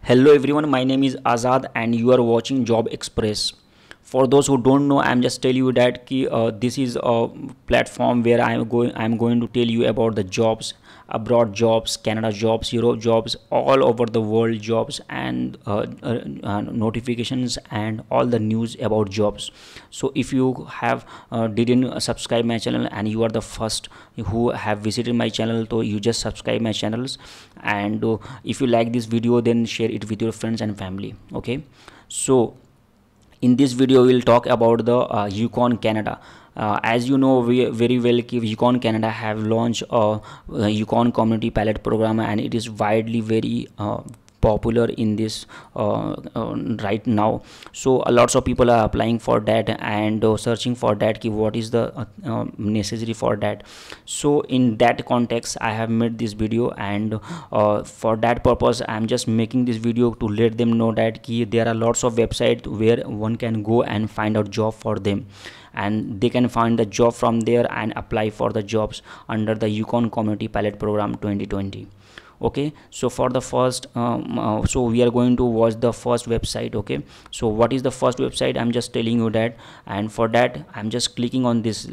Hello everyone, my name is Azad and you are watching Job Express. For those who don't know, I'm just tell you that this is a platform where I'm going to tell you about the jobs, abroad jobs, Canada jobs, Europe jobs, all over the world jobs, and notifications and all the news about jobs. So if you have didn't subscribe my channel and you are the first who have visited my channel, so you just subscribe my channels, and if you like this video, then share it with your friends and family. Okay, so in this video we'll talk about the Yukon Canada. As you know very well, Yukon Canada have launched a Yukon community pilot program, and it is widely very popular in this right now. So lots of people are applying for that and searching for that what is the necessary for that. So in that context I have made this video, and for that purpose I'm just making this video to let them know that there are lots of websites where one can go and find a job for them, and they can find the job from there and apply for the jobs under the Yukon community pilot program 2020. Okay, so for the first so we are going to watch the first website. Okay, so what is the first website? I'm just telling you that, and for that I'm just clicking on this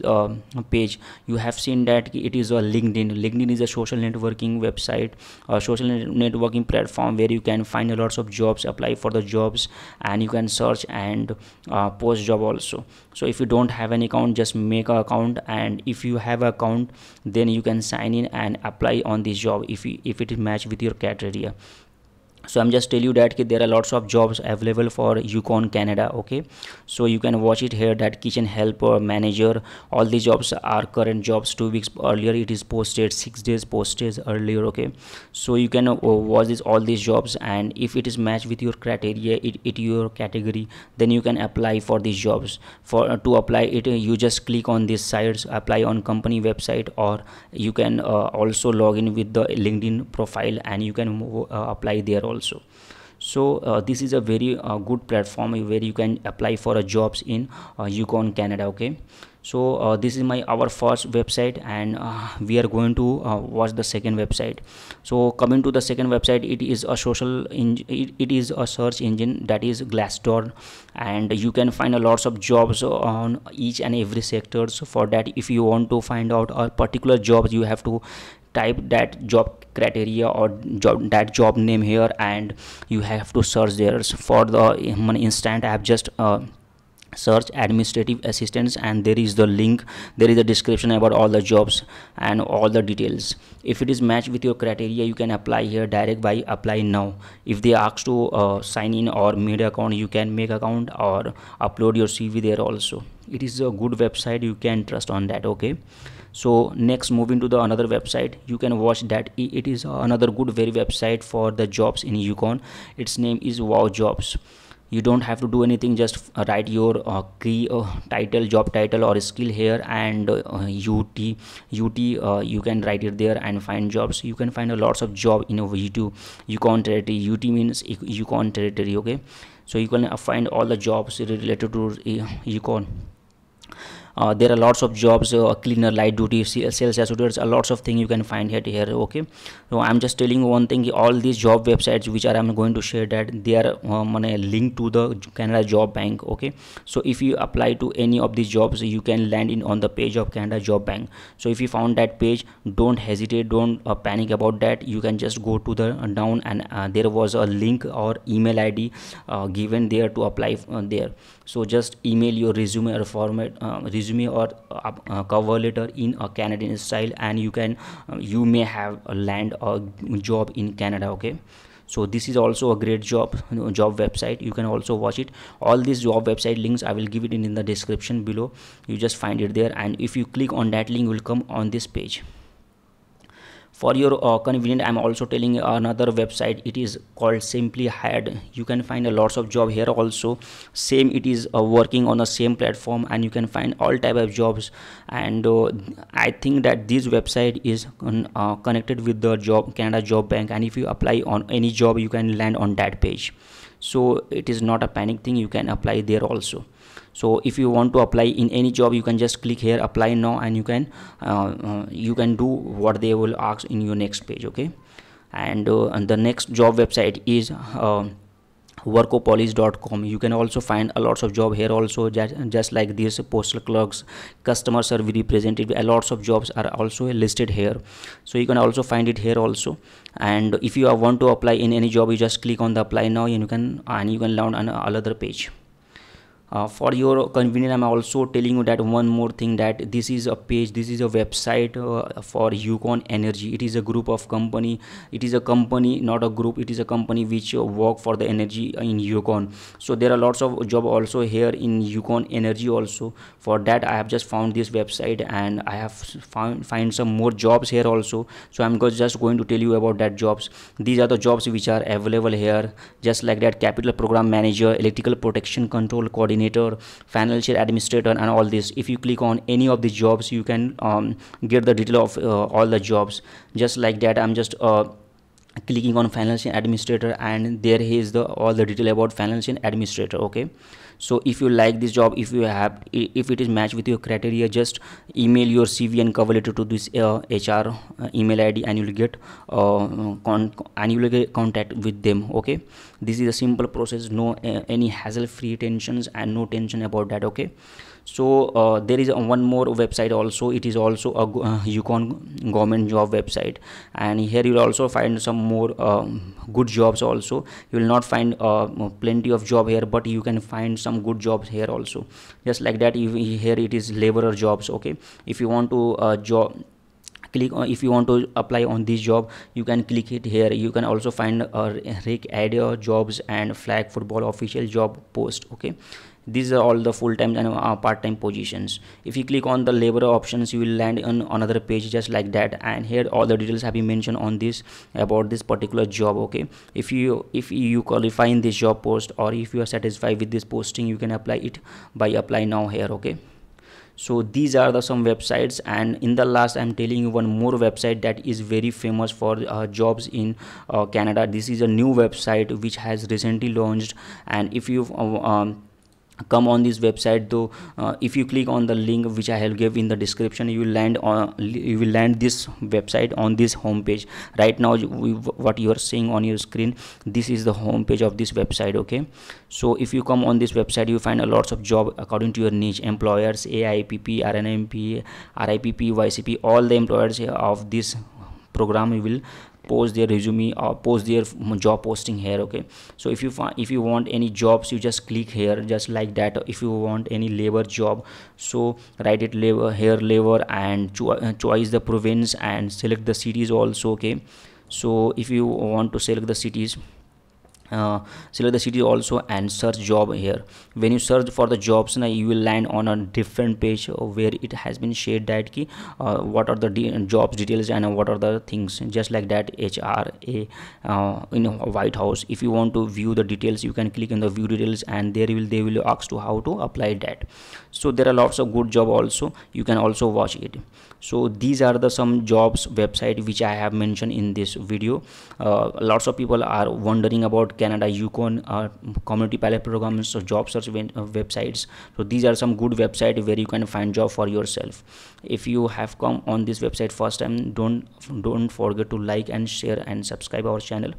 page. You have seen that it is a LinkedIn is a social networking website, a social networking platform where you can find lots of jobs, apply for the jobs, and you can search and post job also. So if you don't have an account, just make an account, and if you have an account, then you can sign in and apply on this job if it is match with your criteria. So I'm just tell you that there are lots of jobs available for Yukon Canada. Okay, so you can watch it here, that kitchen helper, manager, all these jobs are current jobs. 2 weeks earlier it is posted, 6 days posted earlier. Okay, so you can watch this all these jobs, and if it is matched with your criteria, it your category, then you can apply for these jobs. For to apply it, you just click on these sites, apply on company website, or you can also log in with the LinkedIn profile and you can apply there also. So this is a very good platform where you can apply for jobs in Yukon Canada. Okay, so this is our first website, and we are going to watch the second website. So coming to the second website, it is a it is a search engine, that is Glassdoor, and you can find a lots of jobs on each and every sector. So for that, if you want to find out a particular job, you have to type that job criteria or job name here, and you have to search there. For the instant I have just search administrative assistants, and there is the link, there is a description about all the jobs and all the details. If it is matched with your criteria, you can apply here direct by apply now. If they ask to sign in or made account, you can make account or upload your CV there also. It is a good website, you can trust on that. Okay, so next moving to the another website, you can watch that it is another good very website for the jobs in Yukon. Its name is Wow Jobs. You don't have to do anything, just write your key title, job title or skill here, and UT you can write it there and find jobs. You can find a lots of job in Yukon territory. UT means Yukon territory. Okay, so you can find all the jobs related to Yukon. There are lots of jobs, cleaner, light duty, sales associates, lots of things you can find here. Okay, so I'm just telling you one thing, all these job websites which I'm going to share, that they are linked to the Canada Job Bank. Okay, so if you apply to any of these jobs, you can land in on the page of Canada Job Bank. So if you found that page, don't hesitate, don't panic about that. You can just go to the down, and there was a link or email ID given there to apply there. So just email your resume or resume or cover letter in a Canadian style, and you may have a land a job in Canada. Okay, so this is also a great job website. You can also watch it. All these job website links I will give it in the description below. You just find it there, and if you click on that link, will come on this page. For your convenience, I'm also telling another website. It is called Simply Hired. You can find a lots of job here also. Same, it is working on the same platform, and you can find all type of jobs. And I think that this website is connected with the Canada Job Bank, and if you apply on any job, you can land on that page. So it is not a panic thing, you can apply there also. So if you want to apply in any job, you can just click here, apply now, and you can do what they will ask in your next page. Okay, And the next job website is workopolis.com. You can also find a lots of job here also, just like this: postal clerks, customer service representative. A lots of jobs are also listed here, so you can also find it here also. And if you want to apply in any job, you just click on the apply now, and you can land on another page. For your convenience, I'm also telling you that one more thing, that this is a page, this is a website for Yukon Energy. It is a group of company. It is a company, not a group. It is a company which work for the energy in Yukon. So there are lots of job also here in Yukon Energy also. For that, I have just found this website, and I have find some more jobs here also. So I'm just going to tell you about that jobs. These are the jobs which are available here, just like that: capital program manager, electrical protection control coordinator, financial administrator, and all this. If you click on any of these jobs, you can get the detail of all the jobs. Just like that, I'm just clicking on financial administrator, and there is the all the detail about financial administrator. Okay, so if you like this job, if it is matched with your criteria, just email your CV and cover letter to this HR email ID, and you will get contact with them. Okay, this is a simple process, no any hassle free tensions, and no tension about that. Okay, so there is one more website also. It is also a Yukon government job website, and here you will also find some more good jobs also. You will not find plenty of job here, but you can find some good jobs here also. Just like that, here it is laborer jobs. Okay, if you want to click on, if you want to apply on this job, you can click it here. You can also find rec area jobs and flag football official job post. Okay, these are all the full-time and part-time positions. If you click on the labor options, you will land on another page just like that, and here all the details have been mentioned on this about this particular job. Okay, if you qualify in this job post, or if you are satisfied with this posting, you can apply it by apply now here. Okay, so these are the some websites, and in the last I'm telling you one more website that is very famous for jobs in Canada. This is a new website which has recently launched, and if you come on this website though, if you click on the link which I have give in the description, you will land this website on this home page. Right now, what you are seeing on your screen, this is the home page of this website. Okay, so if you come on this website, you find a lots of job according to your niche: employers, AIPP, RNMP, RIPP, YCP. All the employers of this program will post their resume or post their job posting here. Okay, so if you want any jobs, you just click here just like that. If you want any labor job, so write it labor here, labor, and choose the province and select the cities also. Okay, so if you want to select the cities, select the city also and search job here. When you search for the jobs, now you will land on a different page where it has been shared that key what are the jobs details and what are the things, just like that. HRA in White House, if you want to view the details, you can click in the view details, and they will ask to how to apply that. So there are lots of good job also, you can also watch it. So these are the some jobs website which I have mentioned in this video. Lots of people are wondering about Canada Yukon community pilot programs, so job search websites. So these are some good website where you can find job for yourself. If you have come on this website first time, don't forget to like and share and subscribe our channel.